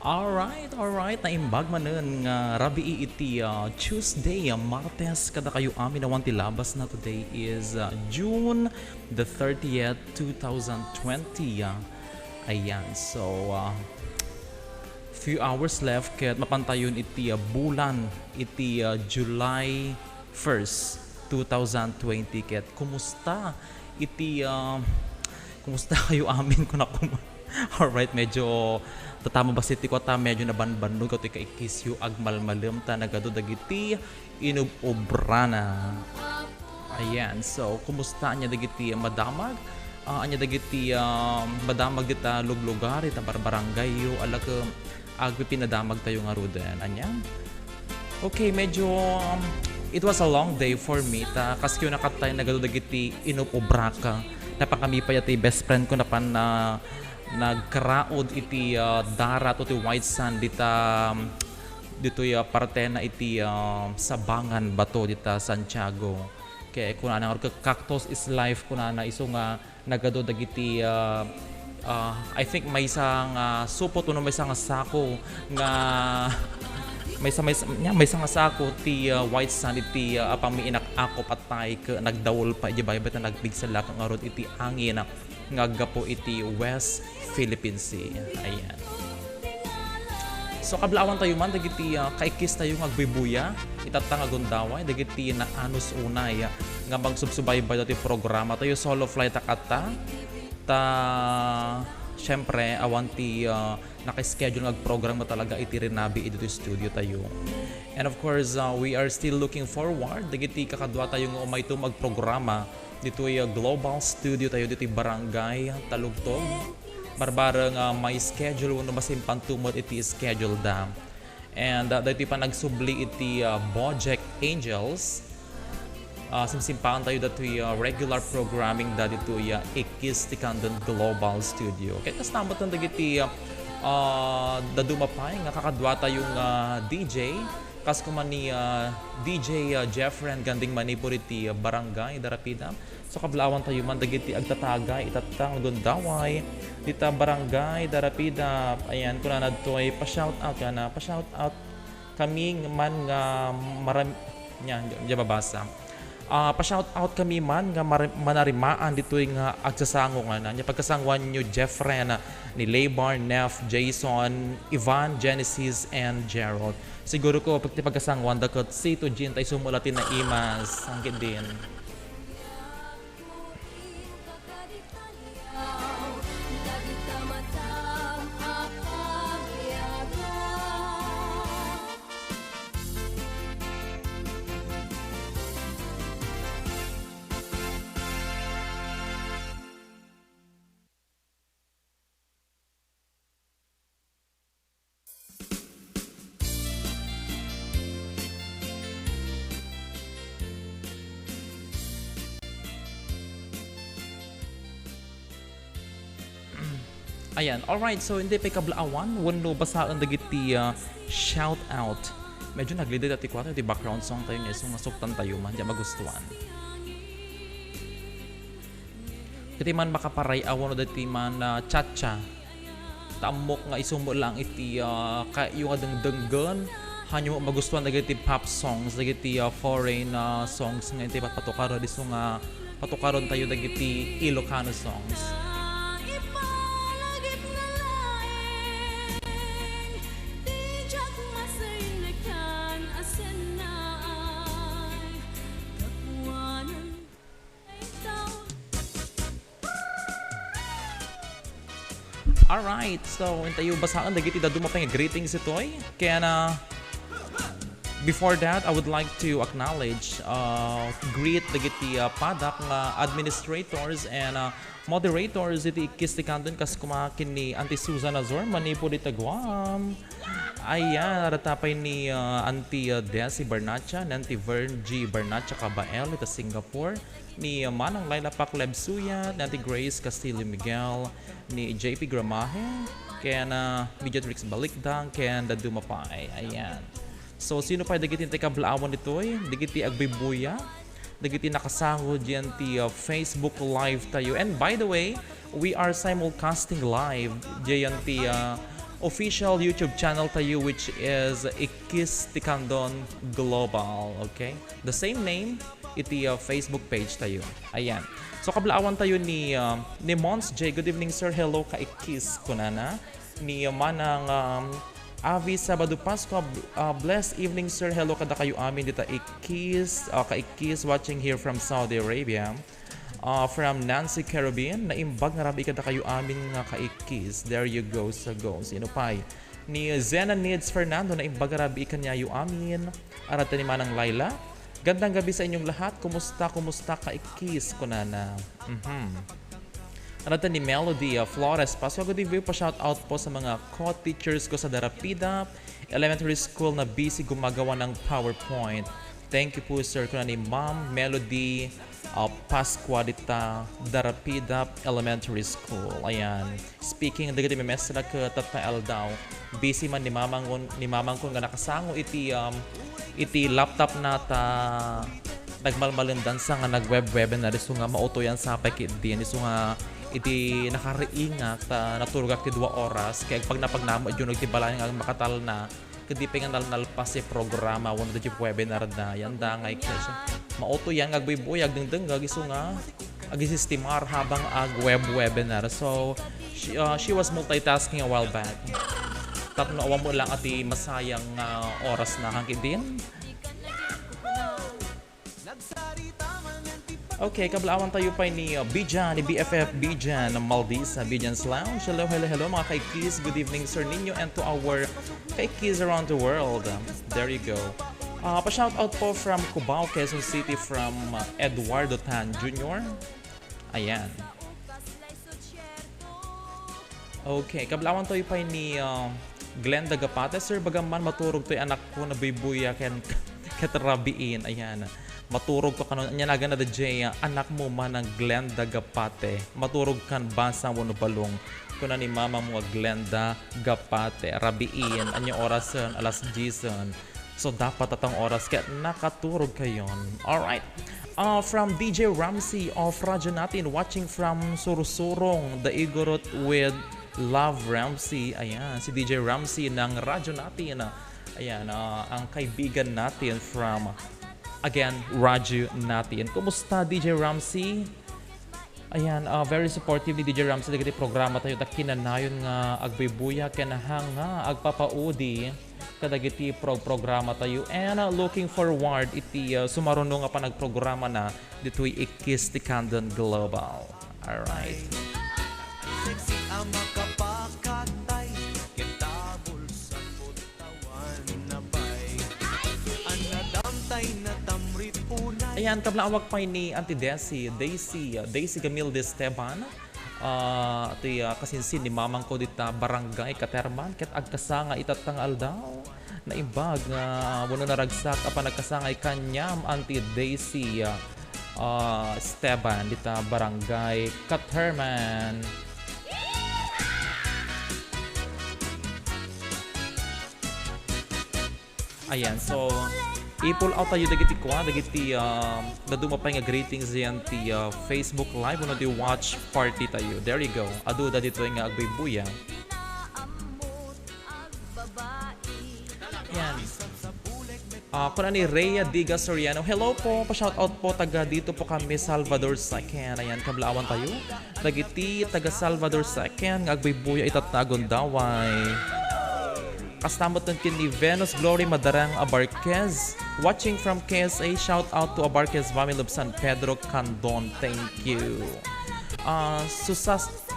Alright, naimbag man nun nga rabi iti Tuesday, Martes, kada kayo amin nawan ti labas na today is June the 30th, 2020. Ayan, so few hours left ket mapantayon iti bulan iti July 1st, 2020 ket kumusta iti kumusta kayo amin ko na Alright, medyo tatama ba siti ko ta medyo nabanbanog ko ti Ikkis yu agmalmalem ta nagado dagiti inubobrana. Ayan, so kumusta anya dagiti madamag? Anya dagiti madamag dita luglugar ita barbarangay yu ala ka agpipinadamag tayo nga ruden. Anya? Okay, medyo it was a long day for me ta kaskyo nakatay nagado dagiti inubobraka. Napakami pa yati best friend ko na pan na nagkaraod iti darat o ti white sand dita dito parte na iti sabangan bato dita Santiago kaya kuna na cactus is life kuna na iso nga nagado dagiti I think may isang supot uno may isang sako nga may isang sako ti white sand iti pamiinak ako patay ka nagdawol pa di ba na nagbigsala ka nga rod iti angin nga gapo iti West Philippine Sea. Ayan. So kablawan tayo man dagiti kaikis tayo nga agbibuya itatang agundaway dagiti na anus unay nga magsubsubaybay dati programa tayo solo flight akata ta syempre awan ti naka-schedule nga program talaga iti rinabi iti studio tayo. And of course, we are still looking forward dagiti kakadwa tayo nga umay to magprograma dito ay global studio tayo dito barangay Talugtog barbara nga may schedule uno masimpan tumot iti schedule da and dito pa nagsubli iti Bojack Angels simsimpaan tayo dito regular programming da dito Ikkis ti Candon Global Studio kaya tas namot ng dagiti dadumapay nga kakadwa tayong DJ kas kuman ni DJ Jeffrey ganding manipuriti barangay darapida so kablawan tayo man dagiti agtatagay itatang dundaway dita barangay darapida ayan kuna nadto ay pa-shout out kana pa-shout out kami man nga marami nya babasa pa-shout out kami man nga manarimaan dito nga agsasango nga nya pagkasangwan nyo Jeffrey ni Laybar, Neff, Jason, Ivan, Genesis and Gerald. Siguro ko pagkasangwan dakot si to Jin tay sumulatin na imas ang din. Ayan, alright, so hindi pa kablaawan, wano basaan dagiti shout out. Medyo naglidid at ikwato, di background song tayo nga, so masuktan tayo man, di magustuhan. Kati man makaparay awan o dati man chacha. Tamok nga isumo lang iti yung adang denggan, hanyo magustuhan dagiti pop songs, dagiti foreign songs nga iti patukaron, di so nga patukaron tayo dagiti Ilocano songs. Alright, so tayo basaan dagiti dadumapay nga greetings itoy. Kaya na before that, I would like to acknowledge greet dagiti padak nga administrators and moderators iti Ikkis ti Candon kas kumakin ni Auntie Susan Azor manipo di Taguam. Ayan, naratapay ni Auntie Desi Barnacha, ni Auntie Vern G. Barnacha Cabael ito Singapore, ni Manang Laila Pakleb Suya, ni Auntie Grace Castillo Miguel, ni JP Gramahe, kaya na Mediatrix Balikdang, kaya na Dumapay. Ayan. So, sino pa dagiti kablawan nito'y? Dagiti agbibuya, dagiti nakasango diyan ti Facebook Live tayo. And by the way, we are simulcasting live diyan ti official YouTube channel tayo which is Ikkis Candon Global, okay? The same name, iti Facebook page tayo. Ayan. So kablaawan tayo ni Mons J. Good evening sir, hello ka Ikkis kunana. Ni Manang Avi Sabado Pasco, blessed evening sir, hello kada kayo amin dita Ikkis, ka Ikkis watching here from Saudi Arabia. From Nancy Caribbean, naimbag nga rabi kada kayo amin nga ka-Ikkis. There you go sa go. Sino pa'y? Ni Zena Needs Fernando, naimbag nga rabi ikanyayo amin. Arata ni Manang Laila. Gandang gabi sa inyong lahat. Kumusta ka-Ikkis? Kunana. Arata ni Melody Flores. Paswa good evening pa shout out po sa mga co-teachers ko sa Darapida Elementary School na busy gumagawa ng PowerPoint. Thank you po sir. Kuna ni Ma'am Melody Pasqua dita Darapida Elementary School. Ayan. Speaking, dagiti may mesra ka tatnael daw. Busy man ni mamang ko nga nakasango iti laptop nata nagmalmalindan sa nga nag-webinar iso nga mauto yan sa pakit din iso nga iti nakariinga ta naturugak ti 2 oras kaya pag napagnamo yun nagtibalayan nga makatal na kadi pa nga nalpas si programa wano da webinar na yan da nga ikasya mauto yan agbibuyag dengdeng gagiso nga agisistimar habang webinar so she was multitasking a while back tapno awan mo lang ati masayang oras na hangkin din. Okay, kablawan tayo pa ni Bijan, ni BFF Bijan ng Maldives, Bijan's Lounge. Hello mga kaikis. Good evening sir ninyo and to our kaikis around the world. There you go. Pa-shout out po from Cubao, Quezon City from Eduardo Tan Jr. Ayan. Okay, kablawan tayo pa ni Glenda Gapate. Sir, bagaman maturog to'y anak ko na bibuya katarabiin. Ayan. Maturog ka kanon anya naga na DJ anak mo man ng Glenda Gapate. Maturog kan basa mo no balong. Kuna ni mama mo Glenda Gapate. Rabiin anya orasan alas 10. So dapat atong oras kaya nakaturog kayon. All right. From DJ Ramsey of Radyo Natin watching from Surusurong, the Igorot with Love Ramsey. Ayan, si DJ Ramsey ng Radyo Natin. Ayan, ang kaibigan natin from again, Radyo Natin. Kumusta DJ Ramsey? Ayan, very supportive ni DJ Ramsey. Dagiti programa tayo ta kinanayon nga agbibuya kinahang nga agpapaudi kadagiti programa tayo and looking forward iti sumaruno nga pa nagprograma na ditoy Ikkis ti Candon Global. All right. Sexy ang makapakatay kitabol sa putawan na bay anadamtay na tamrit unay. Ayan, kablaawag pa ni Auntie Daisy Camille de Esteban. Ito kasinsin ni mamang ko dita barangay Katerman ket agkasanga itatangal daw na ibag wano naragsak apan nagkasangay kanyam Auntie Daisy Esteban dita barangay Katerman. Ayan, so i-pull out tayo dagiti dadumapay nga greetings yan ti Facebook Live no di watch party tayo. There you go. Adu da dito nga agbibuya. Yan. Kuna ni Rhea Diga Soriano. Hello po. Pa-shoutout po taga dito po kami Salvador 2nd. Ayan, kablaawan tayo. Dagiti taga Salvador 2nd nga agbibuya itatagon daway. Kastamot ng ni Venus Glory Madarang Abarquez. Watching from KSA, shout out to Abarquez family of San Pedro, Candon. Thank you.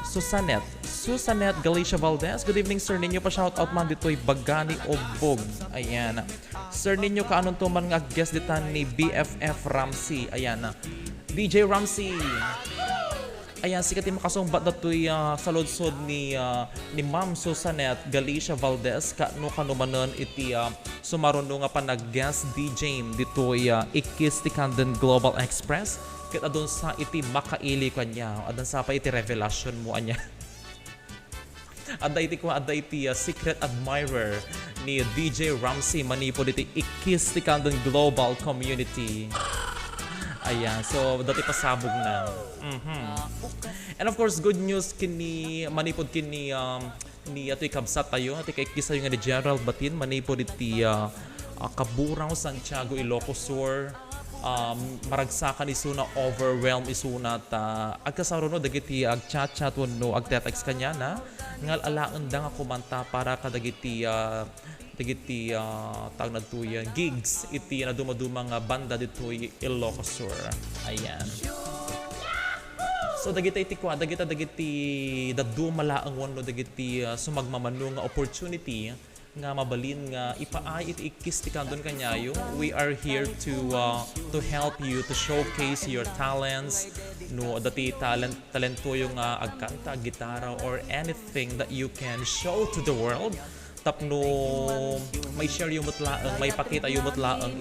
Susanet Galicia Valdez. Good evening sir ninyo pa shout out man dito'y Bagani Obog. Ayan. Sir ninyo kaanon to man nga guest ditan ni BFF Ramsey. Ayan. DJ Ramsey. Ayan, sikat yung makasumbat na ito'y sa lodsod ni Ma'am Susanet Galicia Valdez kanumanon iti sumaruno nga pa nag-guest DJ dito'y Ikkis ti Candon Global Express ket adon sa iti makaili kanya adon sa pa iti revelation mo anya adda iti secret admirer ni DJ Ramsey manipo diti Ikkis ti Candon Global Community. Ayan, so dati pasabog na. And of course, good news kini manipod kini ni ato'y kabsat tayo, ati kay Ikkis tayo nga ni Gerald Batin, manipod iti Kaburaw, Santiago, Ilocos Sur, maragsakan isuna, overwhelm isuna ta agkasaro no dagiti agchat-chat no agtetext kanya na ngal alaan da nga kumanta para kadagiti dagiti tawag na tuyan gigs iti na dumadumang banda ditoy Ilocos Sur. Ayan. So dagiti iti kwa dagiti dadumala ang wano dagiti sumagmamano nga opportunity nga mabalin nga ipaay iti Ikkis ti Candon kanyayo. We are here to help you to showcase your talents no dati talento yung agkanta, gitara or anything that you can show to the world. Tapno may share yung mutlaang, may pakita yung mutlaang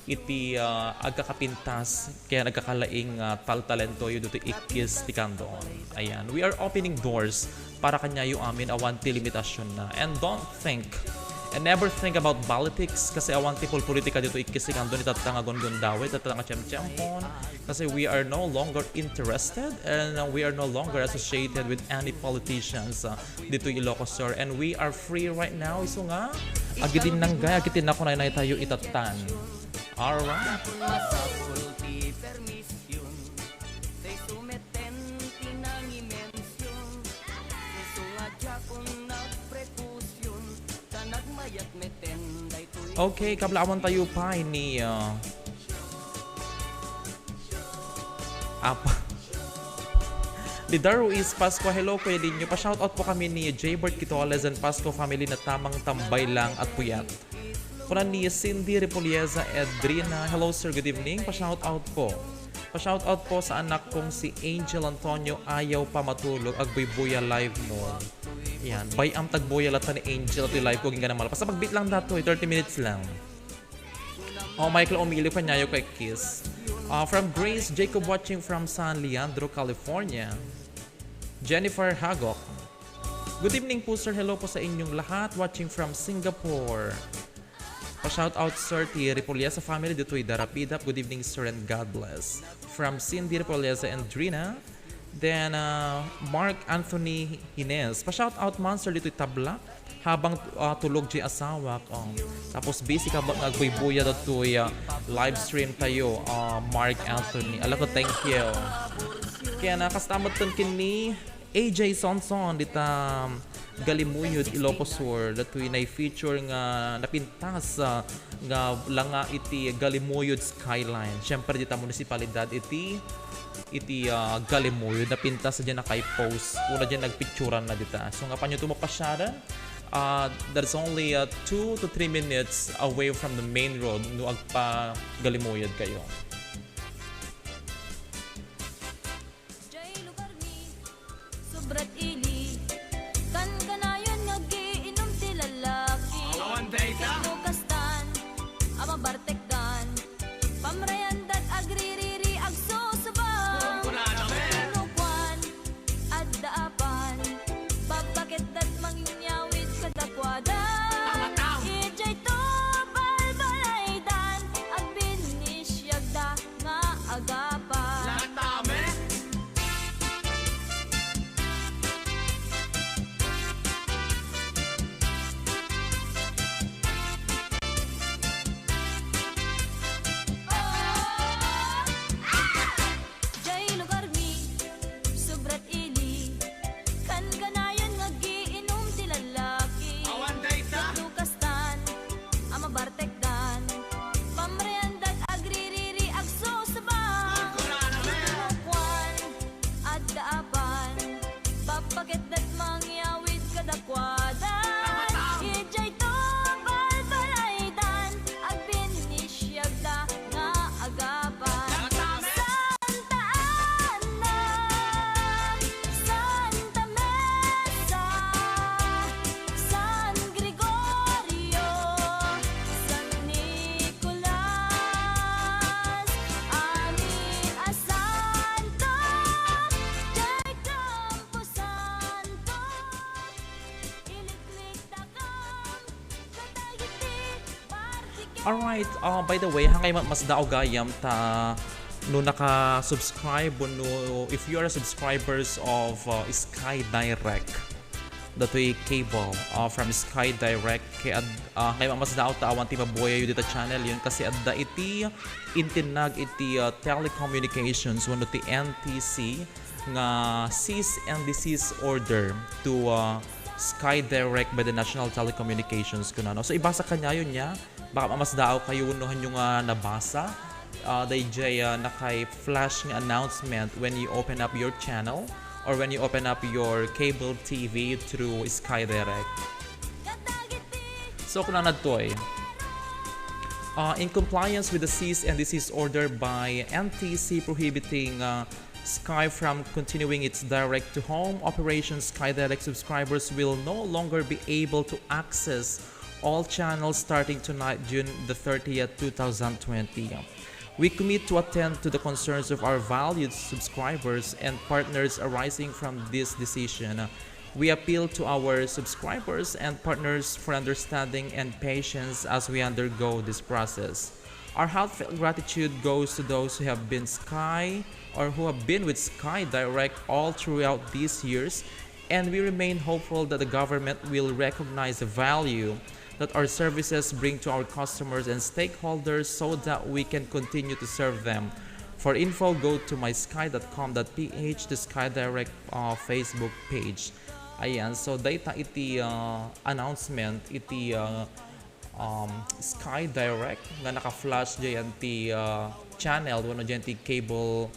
iti agkakapintas kaya nagkakalaing talento yun dito Ikkis ti Candon. Ayan, we are opening doors para kanya yung amin awanti limitasyon na. And don't think and never think about politics kasi awanti politika dito Ikkis ti Candon itatanga gondondawe itatanga tiyem-tiyempon kasi we are no longer interested and we are no longer associated with any politicians dito Ilocos Sur, and we are free right now. Iso nga agidin nang gaya agitin na kunay na tayo itatan. Alright. Okay, kablawan tayo pa ni Lidar Ruiz Pasco. Hello Kuya Dinyo. Pa-shoutout po kami ni Jaybert Quitoles and Pasco family na tamang tambay lang at puyat. Kuna ni Cindy Repolieza Edrina. Hello sir, good evening. Pa-shoutout po. Pa-shoutout po sa anak kong si Angel Antonio. Ayaw pa matulog. Agboy-buya live mo. Yan. Bayam tagboya lata ni Angel at live ko ginga na malapasa. Pag-beat lang dato 30 minutes lang. Michael Omilio pa niya kay Kiss. From Grace Jacob watching from San Leandro, California. Jennifer Hagok. Good evening po sir. Hello po sa inyong lahat. Watching from Singapore. Pa-shout out sir ti Repolieza family dito'y Darapidap. Good evening sir and God bless. From Cindy Repolieza and Drina. Then Mark Anthony Hines. Pa-shout out man sir dito'y Tabla. Habang tulog di asawa. Tapos busy ka ba nagbuy-buya dito'y live stream tayo. Mark Anthony. Alam ko, thank you. Kaya nakastamat ton kini AJ Sonson dita Galimuyod Ilocos Sur datoy na feature nga napintas nga langa iti Galimuyod skyline. Syempre dita munisipalidad iti Galimuyod napintas diyan na kay post. Una diyan nagpicturean na dita. So nga panyo tumapasyaran. There's only 2 to 3 minutes away from the main road no agpa Galimuyod kayo. Sobrat ili kan kanayon nga giinom ti lalaki. Awan data. Kastan ama bartekdan. Pamrayan dat agririri agsusubang. Kunakwan at daapan. Papakit dat mangyawid kadakwada. Ijay to balbalaydan. At binisyagda nga agapan. Alright, by the way, hangay mas dao gayam ta no naka-subscribe no if you are subscribers of Sky Direct datoy cable from Sky Direct kay mas daot awan ti mabuya yu dita channel yun kasi adda iti intinag iti telecommunications wano ti NTC nga cease and desist order to Sky Direct by the National Telecommunications kuno. So ibasa kanya yun niya baka mas daaw kayo unuhan yung nabasa DJ nakay-flash ng announcement when you open up your channel or when you open up your cable TV through Sky Direct. So kung nanadtoy, in compliance with the cease and desist order by NTC prohibiting Sky from continuing its direct-to-home operations, Sky Direct subscribers will no longer be able to access all channels starting tonight, June the 30th, 2020. We commit to attend to the concerns of our valued subscribers and partners arising from this decision. We appeal to our subscribers and partners for understanding and patience as we undergo this process. Our heartfelt gratitude goes to those who have been with Sky Direct all throughout these years, and we remain hopeful that the government will recognize the value that our services bring to our customers and stakeholders so that we can continue to serve them. For info, go to mysky.com.ph, the Sky Direct Facebook page. Ayan, so data iti announcement iti Sky Direct nga naka-flash dyan ti channel wano dyan ti cable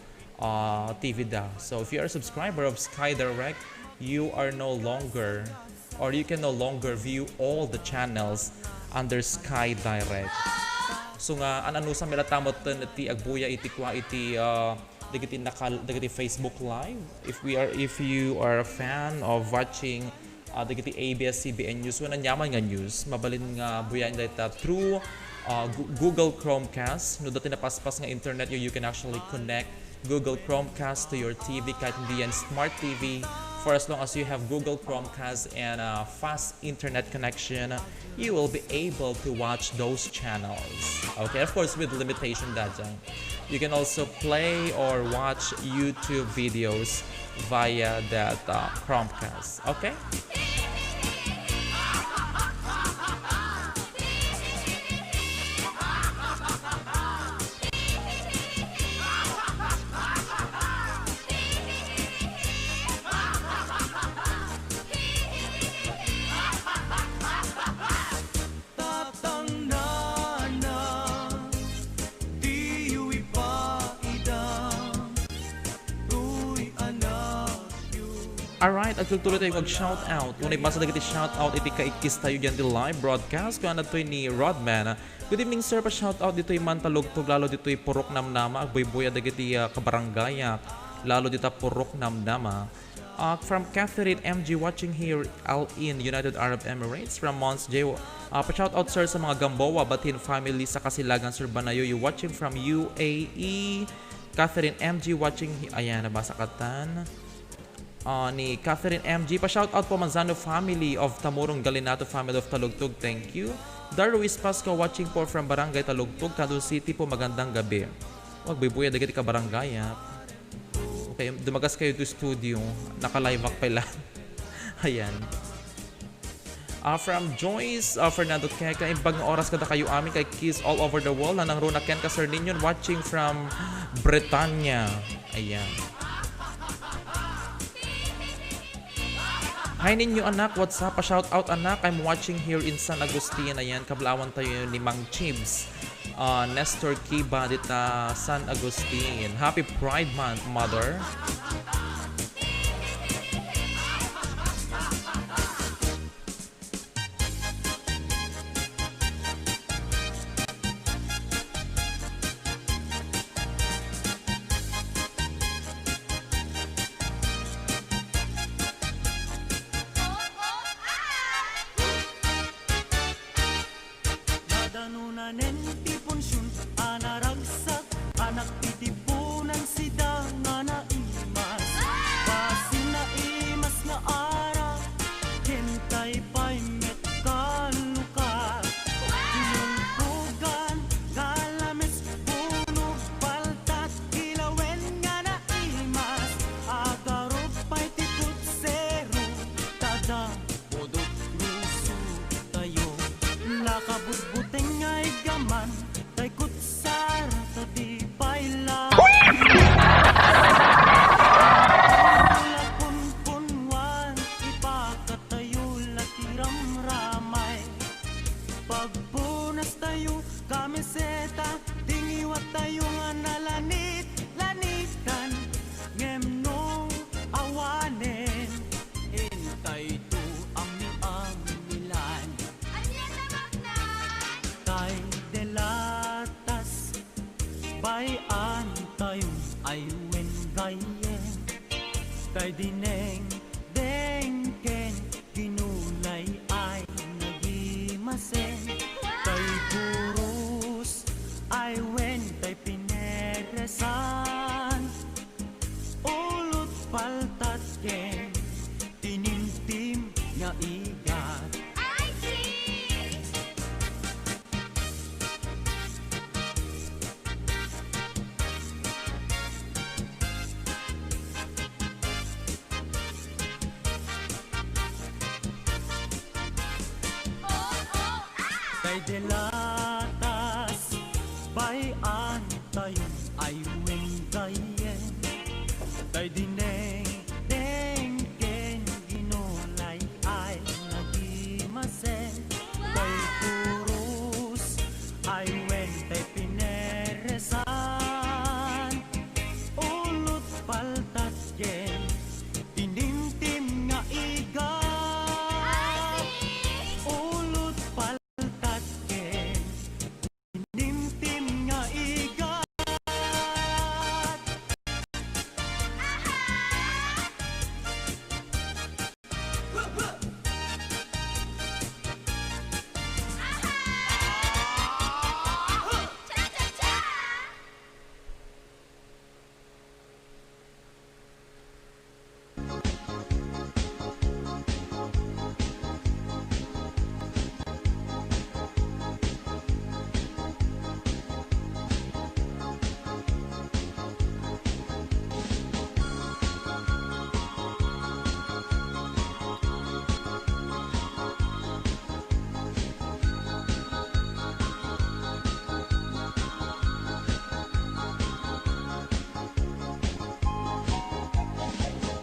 TV da. So if you are a subscriber of Sky Direct, you can no longer view all the channels under Sky Direct. So nga anano sa milatamot ti agbuya iti kwa iti dagiti Facebook Live. If you are a fan of watching dagiti ABS-CBN News wala nyaman nga news mabalin nga buyan data through Google Chromecast. No dati napaspas nga internet you can actually connect Google Chromecast to your TV kahit hindi yan smart TV. For as long as you have Google Chromecast and a fast internet connection, you will be able to watch those channels. Okay, of course with limitation dyan. You can also play or watch YouTube videos via that Chromecast. Okay? Alright, at tuloy tayo mag-shoutout. Kung naibasa na shoutout, iti ka Ikkis tayo dyan di live broadcast. Kung ano ito ni Rodman. Good evening sir, pa-shoutout dito yung mantalugtog. Lalo dito yung purok namnama. Agboy-boya dagiti kabarangaya. Lalo dito purok namnama. From Catherine MG watching here all in United Arab Emirates. From Mons J. Pa-shoutout sir sa mga Gamboa, Batin family sa Kasilagan, Sir Banayo. You watching from UAE. Catherine MG watching. Ayan, nabasa katan. Ni Catherine MG. Pa-shoutout po Manzano family of Tamurong Galinato family of Talugtog. Thank you. Darwis Pasco watching po from Barangay Talugtog, Candon City po. Magandang gabi. Wag bibuya dagiti ka barangay. Okay, dumagas kayo to studio. Naka-live back pala. Ayan. From Joyce Fernando Keka, ibang oras kada kayo amin kay Kiss all over the world. Nanang Rona Ken ka Sir Ninyon watching from Bretanya. Ayan. Hi ninyo anak, what's up? Pa-shout out anak, I'm watching here in San Agustin. Ayan, kablawan tayo ni Mang Chibs. Nestor Kiba dita San Agustin. Happy Pride Month, mother. Tay dineng, dengken, ginulay ay nagimasen. Tay burus, ay wen, tay pineresan. Ulot paltat ken, tinimtim nga igat. I see! Tay delatas, bayan tayo ay wendayen. Tay dineng, dengken, ginulay ay nagimasen. Tay purus, ay wen, tay pineresan. Ulot paltat yen, tinimtim nga igat. Ulot paltat yen, tinimtim nga igat.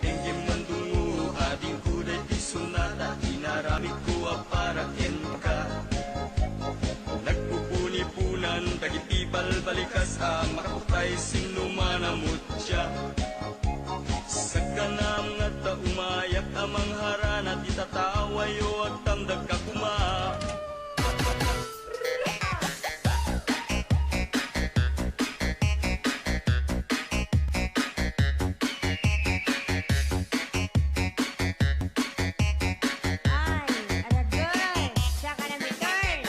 Tingin mandungo, ading kuday di sunada, inaramid ko para ka. Nagpupuni-punan, tagitibal balikas makaputay sinumanamot siya. Sa kanam nga ta umayak amang harana, di tatawayo at tamdag ka kuma. Ay, ano girl? Siya ka na may girl.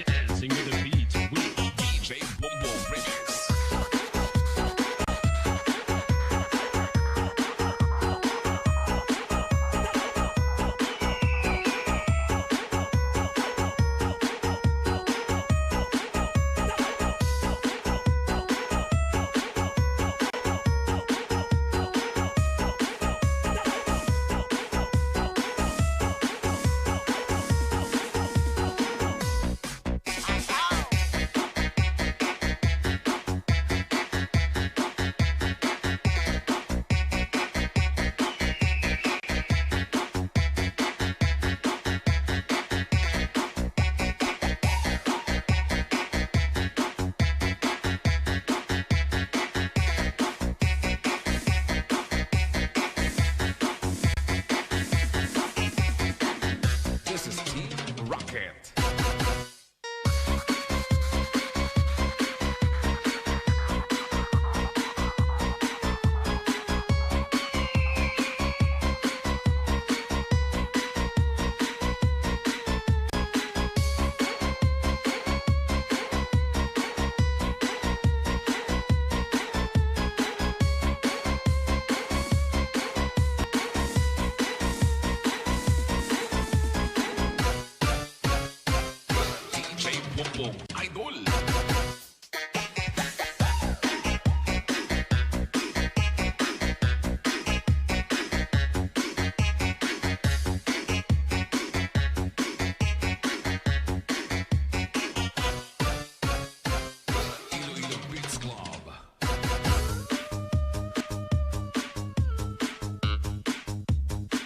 Dancing with the beat with DJ Bumbo Remix. This is Team Rocket. DJ Bumbo Idol.